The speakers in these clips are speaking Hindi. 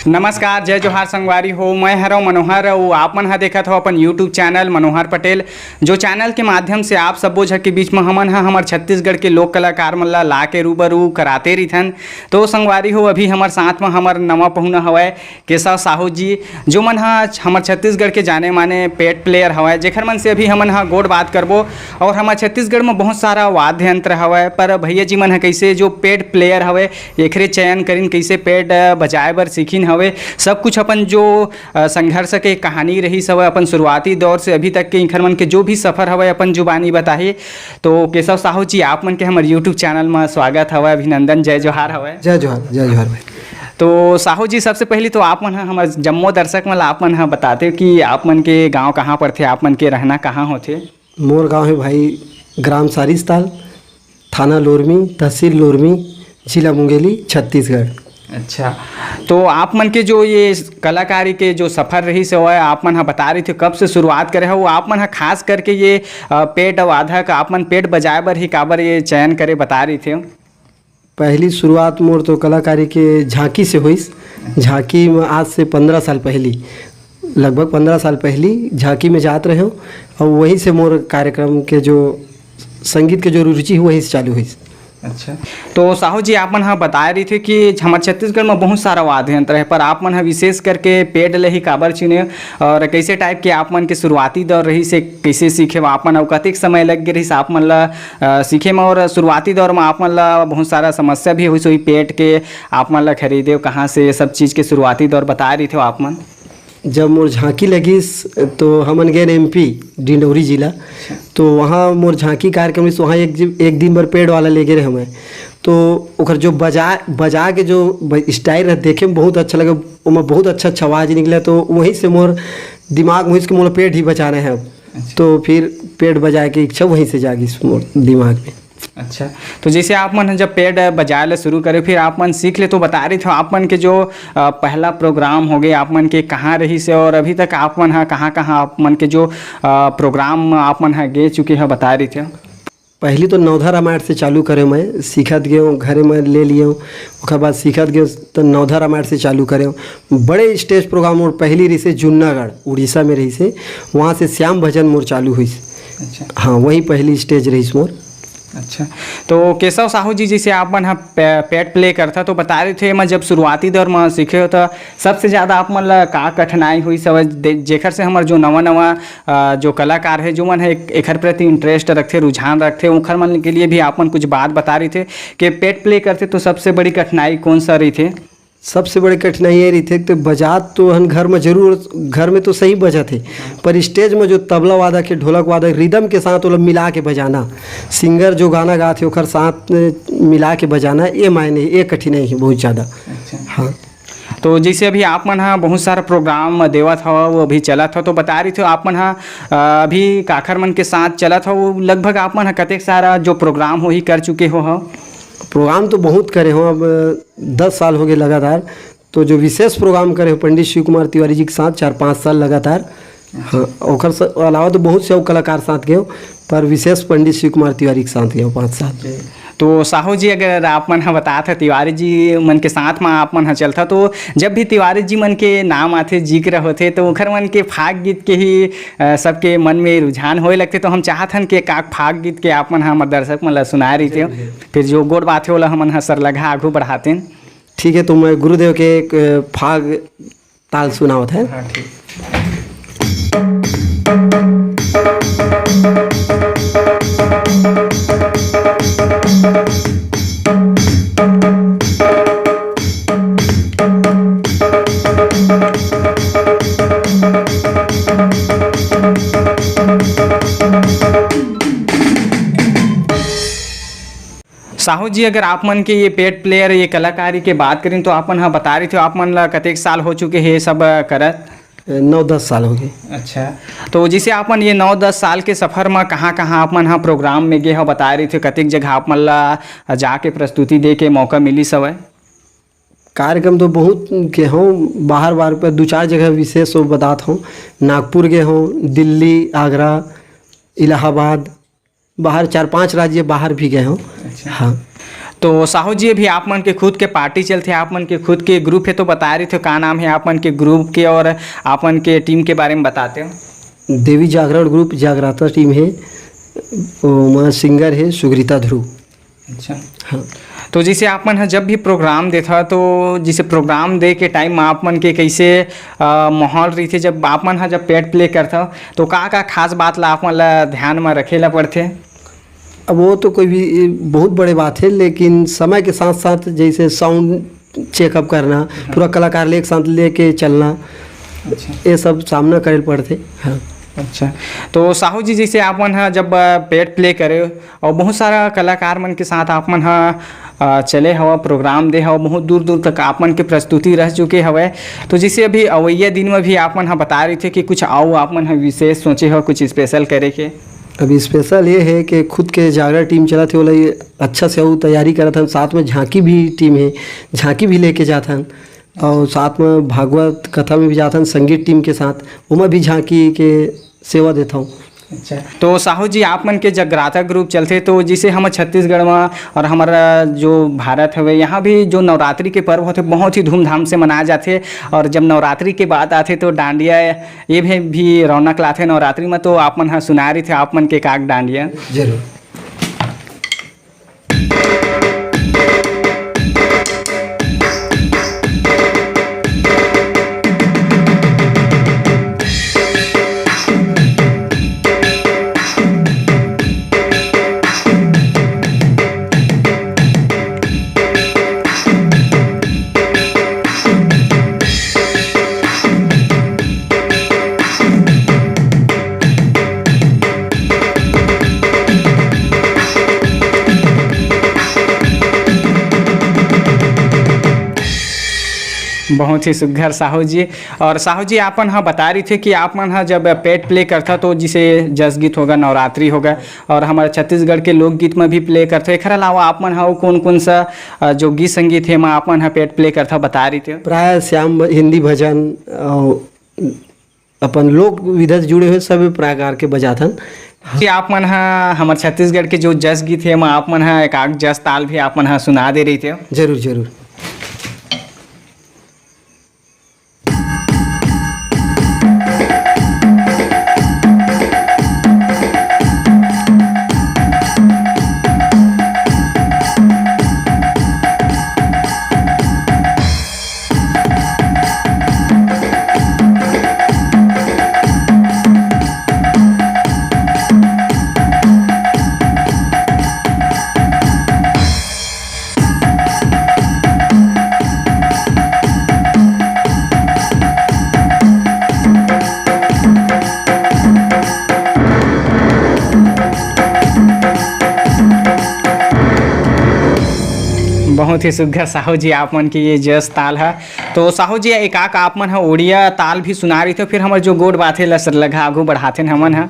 नमस्कार, जय जोहार संगवारी हो। मैं हरव मनोहर और आप मन ह देखत हो अपन यूट्यूब चैनल मनोहर पटेल। जो चैनल के माध्यम से आप सब्बो झन के बीच में हमन ह हमर छत्तीसगढ़ के लोक कलाकार मन ला के रूबरू कराते रहिथन। तो संगवारी हो, अभी हमर साथ में हमर नवा पहुना हवय केशव साहू जी, जो मन ह हमर छत्तीसगढ़ के जाने माने पेट प्लेयर हवय, जेखर मन से अभी हमन ह गोड़ बात करबो। और हमर छत्तीसगढ़ में बहुत सारा वाद्य यंत्र हवय, पर भैया जी मन ह कैसे जो पेट प्लेयर हवय एकरे चयन करिन, कैसे पेट बजाए बर सीखिन हवे, सब कुछ अपन जो संघर्ष के कहानी रही सब अपन शुरुआती दौर से अभी तक के इंखर मन के जो भी सफ़र हवे अपन जुबानी बताही। तो केशव साहू जी, आप मन के हमर यूट्यूब चैनल में स्वागत हवय, अभिनंदन, जय जोहार हवय। जय जोहार, जय जोहार भाई। तो साहू जी, सबसे पहले तो आप मन हमर जम्मो दर्शक मन आप मन बताते कि आप मन के गाँव कहाँ पर थे, आप मन के रहना कहाँ होते। मोर गांव है भाई ग्राम सारिस्ताल, थाना लोरमी, तहसील लोरमी, जिला मुंगेली, छत्तीसगढ़। अच्छा, तो आप मन के जो ये कलाकारी के जो सफ़र रही से वो आप मन बता रही थे कब से शुरुआत करे हो, आप मन खास करके ये पेट वादक आप मन पेट बजाए बर ही काबर ये चयन करे बता रही थे। पहली शुरुआत मोर तो कलाकारी के झांकी से हुई। झांकी में आज से 15 साल पहली, लगभग 15 साल पहली झांकी में जात रहे हो, और वहीं से मोर कार्यक्रम के जो संगीत के जो रुचि हुई वहीं से चालू हुई। अच्छा, तो साहू जी, आप मन बता रही थे कि हमारे छत्तीसगढ़ में बहुत सारा वाद्य यंत्र है, पर आप मन विशेष करके पेट ले ही काबर चुने, और कैसे टाइप के आप मन के शुरुआती दौर रही से कैसे सीखे आप मन, और कतेक समय लग गए रही आप मन ला सीखे में, और शुरुआती दौर में आप मन ला बहुत सारा समस्या भी हुई सोई पेट के आप मन ला खरीदे कहाँ से, ये सब चीज़ के शुरुआती दौर बता रही थे आप मन। जब मोर झांकी लगी तो हमन गए MP डिंडौरी जिला, तो वहाँ मोर झांकी कार्यक्रम से वहाँ एक दिन भर पेड़ वाला ले गए हमें। तो ओकर जो बजा के जो स्टाइल देखे में बहुत अच्छा लगा, उसमें बहुत अच्छा आवाज़ निकला। तो वहीं से मोर दिमाग में इसके मोर पेट ही बजा रहे हैं अब। अच्छा। तो फिर पेट बजाए के इच्छा वहीं से जागी मोर दिमाग में। अच्छा, तो जैसे आप मन जब पेट बजाए शुरू करे फिर आप मन सीख ले, तो बता रही थे आप मन के जो पहला प्रोग्राम हो गए आप मन के कहाँ रही से, और अभी तक आप मन कहाँ कहाँ आप मन के जो प्रोग्राम आप मन गे चुके हैं बता रही थे। पहली तो नवधा रामायण से चालू करे, मैं सीखत गए घरे में ले लिए, उसके बाद सीखत गए तो नवधा रामायण से चालू करे। बड़े स्टेज प्रोग्राम और पहली रही से जूनागढ़ उड़ीसा में रही से, वहाँ से श्याम भजन मोर चालू हुई। अच्छा, हाँ, वही पहली स्टेज रही मोर। अच्छा, तो केशव साहू जी, जैसे आप मन पेट प्ले करता तो बता रहे थे, मैं जब शुरुआती दौर में सीखे हो तो सबसे ज़्यादा आप मन ला का कठिनाई हुई सब, जेखर से हमार जो नवा जो कलाकार है जो मन है एकर प्रति इंटरेस्ट रखते, रुझान रखते, उखर मन के लिए भी आप मन कुछ बात बता रही थे कि पेट प्ले करते तो सबसे बड़ी कठिनाई कौन सा रही थे। सबसे बड़ी कठिनाई ये रही थी कि बजात तो हम घर में जरूर, घर में तो सही बजा थे, पर स्टेज में जो तबला वादक है, ढोलक वादक, रिदम के साथ वो मिला के बजाना, सिंगर जो गाना गाते ओकर साथ मिला के बजाना, ये मायने ये कठिनाई है बहुत ज़्यादा। अच्छा। हाँ, तो जैसे अभी आप मन बहुत सारा प्रोग्राम देवत हो, वो अभी चलत हो, तो बता रही थे आप मन अभी काखर मन के साथ चलत हो, वो लगभग आप मन कतेक सारा जो प्रोग्राम हो ही कर चुके हो। प्रोग्राम तो बहुत करे हो, अब 10 साल हो गए लगातार। तो जो विशेष प्रोग्राम करे हो पंडित शिव कुमार तिवारी जी के साथ 4-5 साल लगातार। हाँ, और अलावा तो बहुत से कलाकार साथ गए, पर विशेष पंडित शिव कुमार तिवारी के साथ गए 5 साल। तो साहू जी, अगर आप मन बता था तिवारी जी मन के साथ में आप मन चलता, तो जब भी तिवारी जी मन के नाम आते जिक्र होते तो उखर मन के फाग गीत के ही सबके मन में रुझान होए लगते। तो हम चाहतन कि का फाग गीत के आप मन हमारे दर्शक मन ला सुना रही थे, फिर जो गोड़ बात है वो हमन सर लगा आगू बढ़ाते। ठीक है, तो मैं गुरुदेव के एक फाग ताल सुनावत है। हाँ, ठीक। साहू जी, अगर आप मन के ये पेट प्लेयर ये कलाकारी के बात करें तो आप मन बता रही थे आप मन ला कतेक साल हो चुके हैं सब करत। 9-10 साल हो गए। अच्छा, तो जैसे आप मन ये 9-10 साल के सफ़र में कहाँ कहाँ आप मन प्रोग्राम में गए हो बता रही थे, कतेक जगह आप मन ला जाके प्रस्तुति दे के मौका मिली सब। कार्यक्रम तो बहुत के हों, बाहर पर 2-4 जगह विशेष हो बताता हूँ। नागपुर गए हों, दिल्ली, आगरा, इलाहाबाद, बाहर 4-5 राज्य बाहर भी गए हों। अच्छा। हाँ, तो साहू जी अभी आप मन के खुद के पार्टी चलते आप मन के खुद के ग्रुप है तो बता रहे थे का नाम है आप मन के ग्रुप के और आप मन के टीम के बारे में बताते हो। देवी जागरण ग्रुप जागराता टीम है, वहाँ सिंगर है सुग्रीता ध्रुव। अच्छा हाँ। तो जैसे आप मन जब भी प्रोग्राम देता तो जैसे प्रोग्राम दे के टाइम आप मन के कैसे माहौल रही थे जब आप मन जब पेट प्ले करता तो का खास बात ला आप मन ला ध्यान में रखे ला पड़ते। अब वो तो कोई भी बहुत बड़े बात है, लेकिन समय के साथ साथ जैसे साउंड चेकअप करना, पूरा कलाकार ले एक साथ लेके चलना, अच्छा ये सब सामना करे पड़ते। हाँ। अच्छा तो साहू जी जैसे आप मन जब पेट प्ले करे और बहुत सारा कलाकार मन के साथ आप मन चले हवा प्रोग्राम दे हवा बहुत दूर दूर तक आप मन के प्रस्तुति रह चुके हवे, तो जैसे अभी अवैया दिन में भी आप मन बता रहे थे कि कुछ आओ आप मन विशेष सोचे हो कुछ स्पेशल करे के। अभी स्पेशल ये है कि खुद के जागरण टीम चला थे बोला ये अच्छा से वो तैयारी करा था, साथ में झांकी भी टीम है, झांकी भी लेके जाता हन और साथ में भागवत कथा में भी जाता हन संगीत टीम के साथ, वो मैं भी झांकी के सेवा देता हूँ। अच्छा तो साहू जी आप मन के जगराता ग्रुप चलते तो जिसे हम छत्तीसगढ़ में और हमारा जो भारत है यहाँ भी जो नवरात्रि के पर्व होते बहुत ही धूमधाम से मनाए जाते और जब नवरात्रि के बाद आते तो डांडिया ये भी रौनक लाते नवरात्रि में। तो आप मन सुना रहे थे आप मन के काक डांडिया जरूर। बहुत ही सुघर साहू जी। और साहू जी आपन हाँ बता रही थे कि आप मन हाँ जब पेट प्ले करता तो जिसे जस गीत होगा नवरात्रि होगा और हमारे छत्तीसगढ़ के लोकगीत में भी प्ले करते एक अलावा आप मन हाँ कौन कौन सा जो गीत संगीत है आप मन हाँ पेट प्ले करता बता रही थे। प्राय श्याम हिंदी भजन और अपन लोक विधा से जुड़े हुए सभी प्रकार के बजाथन। कि आप मन हाँ हमारे छत्तीसगढ़ के जो जस गीत है आप मन हाँ एक जस ताल भी आप मन हाँ सुना दे रही थे। जरूर जरूर। बहुत ही सुघर साहू जी आप मन की ये जस ताल है। तो साहू जी एक आप मन है उड़िया ताल भी सुना रही थे फिर हमारे जो गोड़ बात है लसर लगा आगू बढ़ाते हमन है।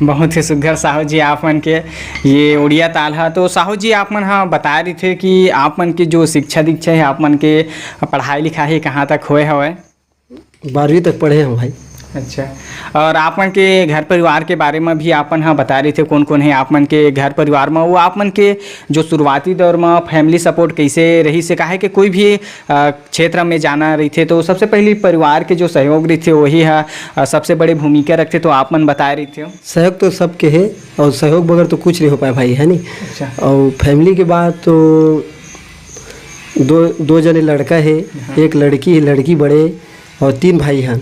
बहुत ही सुघर साहू जी आप मन के ये उड़िया ताल है। तो साहू जी आप मन हाँ बता रहे थे कि आप मन की जो शिक्षा दीक्षा है आप मन के पढ़ाई लिखाई कहाँ तक हुए हवे। 12वीं तक पढ़े हम भाई। अच्छा और आप मन के घर परिवार के बारे में भी आप मन हाँ बता रहे थे कौन कौन है आप मन के घर परिवार में वो आप मन के जो शुरुआती दौर में फैमिली सपोर्ट कैसे रही से काहे कि कोई भी क्षेत्र में जाना रही थे तो सबसे पहले परिवार के जो सहयोग रही थे वही है सबसे बड़ी भूमिका रखते तो आप मन बता रही थे। सहयोग तो सबके है और सहयोग बगैर तो कुछ नहीं हो पाया भाई है नी। अच्छा और फैमिली के बाद तो दो जने लड़का है, एक लड़की है, लड़की बड़े और 3 भाई हैं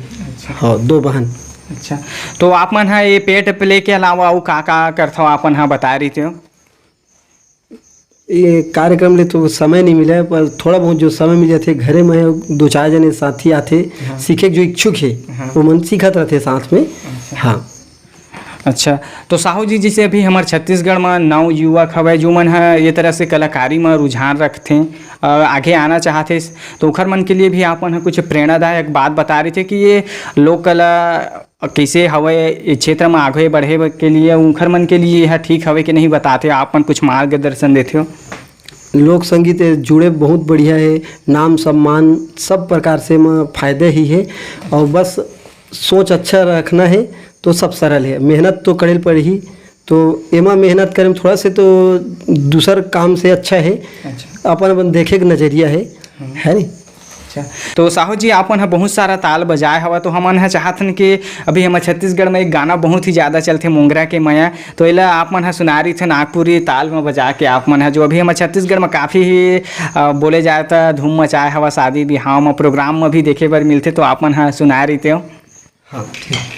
और 2 बहन। अच्छा तो आप मन हाँ ये पेट प्ले के अलावा वो का करते हो आप मन हाँ बता रही थे। ये कार्यक्रम ले तो समय नहीं मिला है, पर थोड़ा बहुत जो समय मिले थे घरे में 2-4 जने साथी आते सीखे जो इच्छुक है वो मन सीखत रहते साथ में। हाँ अच्छा, तो साहू जी जैसे अभी हमारे छत्तीसगढ़ में नौ युवक हवे जो मन है ये तरह से कलाकारी में रुझान रखते आगे आना चाहते, तो ओखर मन के लिए भी आपन कुछ प्रेरणादायक बात बता रहे थे कि ये लोक कला कैसे हवे ये क्षेत्र में आगे बढ़े के लिए उखर मन के लिए यह ठीक हवे कि नहीं बताते, आपन कुछ मार्गदर्शन देते हो। लोक संगीत जुड़े बहुत बढ़िया है, नाम सम्मान सब प्रकार से में फायदे ही है, और बस सोच अच्छा रखना है तो सब सरल है। मेहनत तो करेल पड़ी, तो एमा मेहनत करें थोड़ा से तो दूसर काम से अच्छा है। अच्छा। अपन देखे के नज़रिया है नहीं। अच्छा, तो साहू जी आपन है बहुत सारा ताल बजाए हवा, तो हमन है चाहतन कि अभी हमारे छत्तीसगढ़ में एक गाना बहुत ही ज़्यादा चलते मोंगरा के मया, तो एला आप मन है सुनारी थे नागपुरी ताल में बजा के आप मन है जो अभी हमारे छत्तीसगढ़ में काफ़ी ही बोले जाए तो धूम मचाए हवा, शादी बिहाव में प्रोग्राम में भी देखे बर मिलते, तो आप मन है सुना रही थे। हाँ ठीक।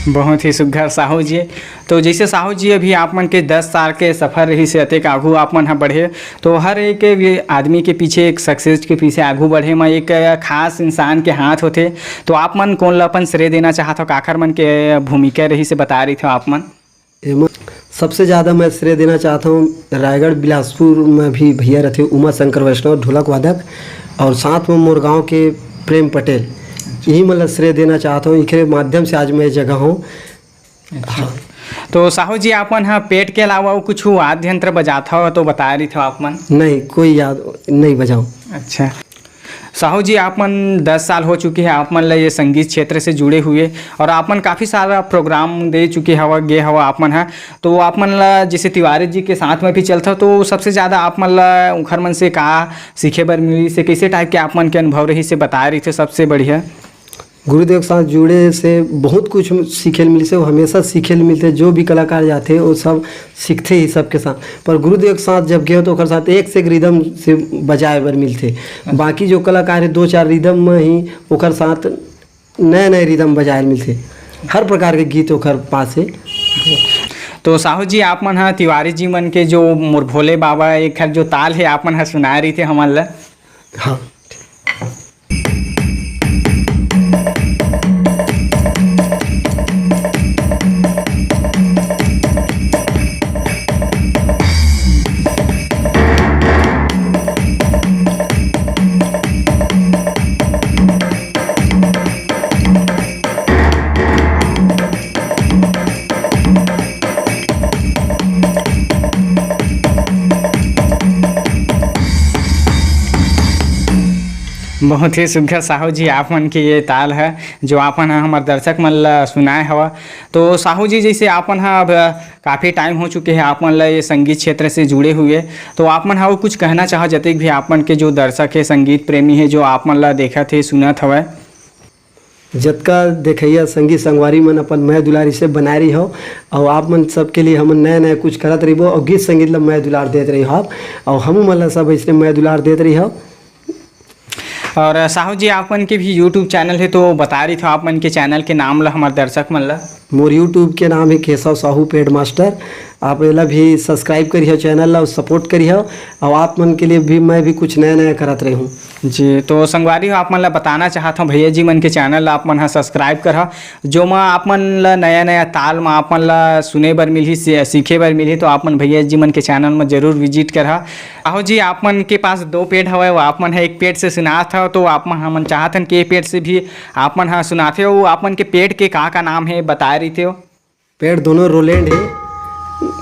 बहुत ही सुघर साहू जी। तो जैसे साहू जी अभी आप मन के 10 साल के सफ़र रही से अतेक आगू आप मन बढ़े, तो हर एक आदमी के पीछे एक सक्सेस के पीछे आगू बढ़े में एक खास इंसान के हाथ होते, तो आप मन कौन ला अपन श्रेय देना चाहते हो, काखर मन के भूमिका रही से बता रही थे आप मन। सबसे ज़्यादा मैं श्रेय देना चाहता हूँ रायगढ़ बिलासपुर में भी भैया रहते उमा शंकर वैष्णव ढोलक वादक, और साथ में मोर गाँव के प्रेम पटेल, यही मतलब श्रेय देना चाहता हूँ, इनके माध्यम से आज मैं जगह हूँ। हाँ। तो साहू जी आपन हाँ पेट के अलावा वो कुछ वाद्य यंत्र बजाता हो तो बता रही थे आप मन। नहीं, कोई याद नहीं बजाऊँ। अच्छा साहू जी आप मन 10 साल हो चुके हैं आप मन ला ये संगीत क्षेत्र से जुड़े हुए, और आप मन काफ़ी सारा प्रोग्राम दे चुके हवा गे हवा आप मन है, तो आप मन ला जैसे तिवारी जी के साथ में भी चलता, तो सबसे ज़्यादा आप मन ला उखर मन से कहा सीखे बर मिली से, कैसे टाइप के आप मन के अनुभव रही से बता रही थे सबसे बढ़िया। गुरुदेव के साथ जुड़े से बहुत कुछ सीखे मिले से, वो हमेशा सीखे मिलते, जो भी कलाकार जाते हैं वो सब सीखते ही सबके साथ, पर गुरुदेव के साथ जब गए तो उनके साथ एक से एक रिदम से बजाए बर मिलते। बाकी जो कलाकार है 2-4 रिदम में ही उनके साथ नए नए रिदम बजाए मिलते, हर प्रकार के गीत उनके पास है। तो साहू जी आप मन हाँ तिवारी जी मन के जो मोर भोले बाबा एक जो ताल है आप मन हाँ सुना रही थे हमन ला। हाँ बहुत ही सुघर साहू जी आप मन के ये ताल है जो आपन हमारे दर्शक मन ला सुनाए हवा। तो साहू जी जैसे आपन हाँ अब काफ़ी टाइम हो चुके हैं आप मन ला ये संगीत क्षेत्र से जुड़े हुए, तो आप मन हाँ कुछ कहना चाहो जतेक भी आप मन के जो दर्शक है संगीत प्रेमी है जो आप मन ला देखा थे सुनत हवा। जतका देखैया संगीत संगवारी मन अपन मैं दुलारी से बनाए रही हो, और आप मन सबके लिए हम नए नए कुछ करत रही हो, और गीत संगीत ला मैं दुलार देते रही हो, और हम मतलब सब इसलिए मैं दुलार देते रही हो। और साहू जी आपन के भी यूट्यूब चैनल है तो बता रही थी आप मन के चैनल के नाम ला हमारे दर्शक मन ला। मोर यूट्यूब के नाम है केशव साहू पेड मास्टर, आप एला भी सब्सक्राइब करिए चैनल ला और सपोर्ट करिए, और आप मन के लिए भी मैं भी कुछ नया नया करत रही हूँ जी। तो संगवारी आप मन ला बताना चाहता हूँ भैया जी मन के चैनल ला आप मन हाँ सब्सक्राइब करा, जो मैं आप मन ला नया नया ताल में आप मन ला सुने बर मिली सीखे बर मिली, तो आप मन भैया जी मन के चैनल में जरूर विजिट करा। आहो जी आप मन के पास 2 पेड़ हवे, वो आप मन है एक पेड़ से सुना था, तो आप मन हमन चाहतन के पेड़ से भी आप मन हाँ सुनाते हो, आप मन के पेड़ के का नाम है बता रही थे। पेड़ दोनों रोलैंड है,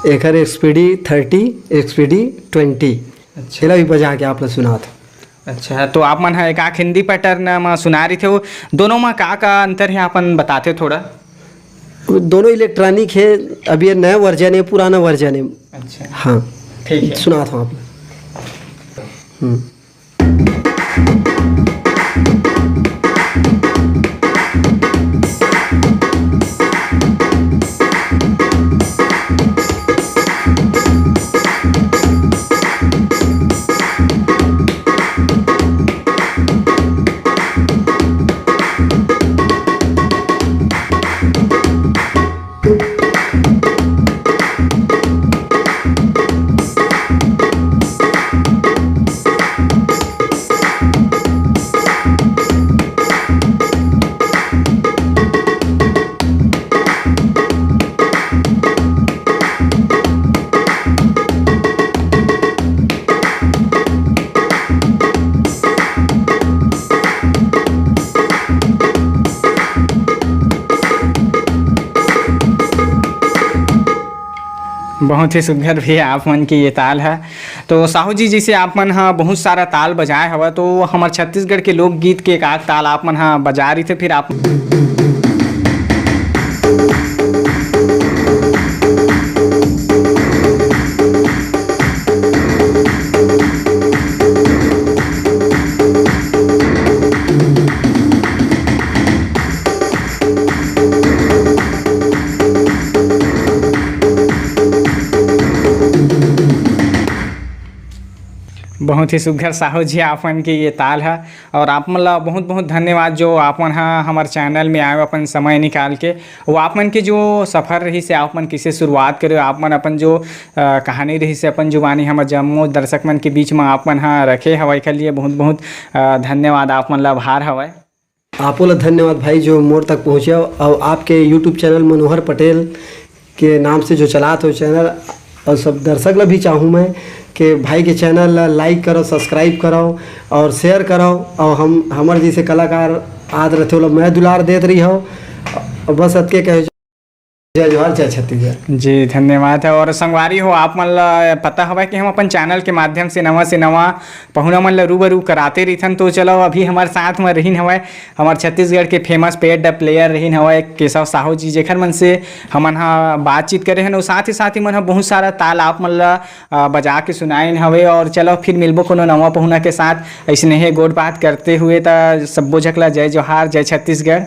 एक XPD 30 XPD 20। अच्छा भी बजा के आप लोग सुना था। अच्छा, तो आप मन ह एकाक हिंदी पैटर्न में सुना रही थे, वो दोनों में का अंतर है अपन बताते थोड़ा। दोनों इलेक्ट्रॉनिक है, अभी ये नया वर्जन है, पुराना वर्जन है। अच्छा हाँ ठीक है, सुना था आपने। बहुत ही सुघर भी आप मन की ये ताल है। तो साहू जी, जैसे आप मन हा बहुत सारा ताल बजाए हवा, तो हमार छत्तीसगढ़ के लोकगीत के एक आध ताल आप मन हा बजा रही थे, फिर आप बहुत ही सुघर साहू जी आपन के ये ताल है। और आप मन ला बहुत बहुत धन्यवाद जो आप मन हा हमारे चैनल में आए अपन समय निकाल के। वो आप मन के जो सफ़र रही से आप मन किसे शुरुआत करे, आप मन अपन जो कहानी रही से अपन जुबानी हमारे जम्मू दर्शक मन के बीच में आप मन हा रखे हवाई के लिए बहुत बहुत धन्यवाद, आप मन ला आभार हवाई। आपको ला धन्यवाद भाई जो मोर तक पहुँचे, और आपके यूट्यूब चैनल मनोहर पटेल के नाम से जो चला था चैनल, और सब दर्शक ला भी चाहूँ मैं कि भाई के चैनल ला लाइक करो, सब्सक्राइब करो और शेयर करो, और हमारे जैसे कलाकार आद रहते हो मैं दुलार देते रही हो, और बस अतके कहे जय जोहार, जय छत्तीसगढ़। जी धन्यवाद है। और संगवारी हो, आप मन ला पता हवा कि हम अपन चैनल के माध्यम से नवा पहुना मन ला रूबरू कराते रहीथन। तो चलो अभी हमारे साथ में रहीन हवा हमारे छत्तीसगढ़ के फेमस पेड प्लेयर रहीन हवा केशव साहू जी, जेखर मन से हमन हा बातचीत करे हैं, और साथ ही मन हा बहुत सारा ताल आप मन ला बजा के सुनाइन हवे। और चलो फिर मिलबो कोनो नवा पहुना के साथ, ऐसने ही गोड़ बात करते हुए। तो सब्बो झकला जय जोहार, जय छत्तीसगढ़।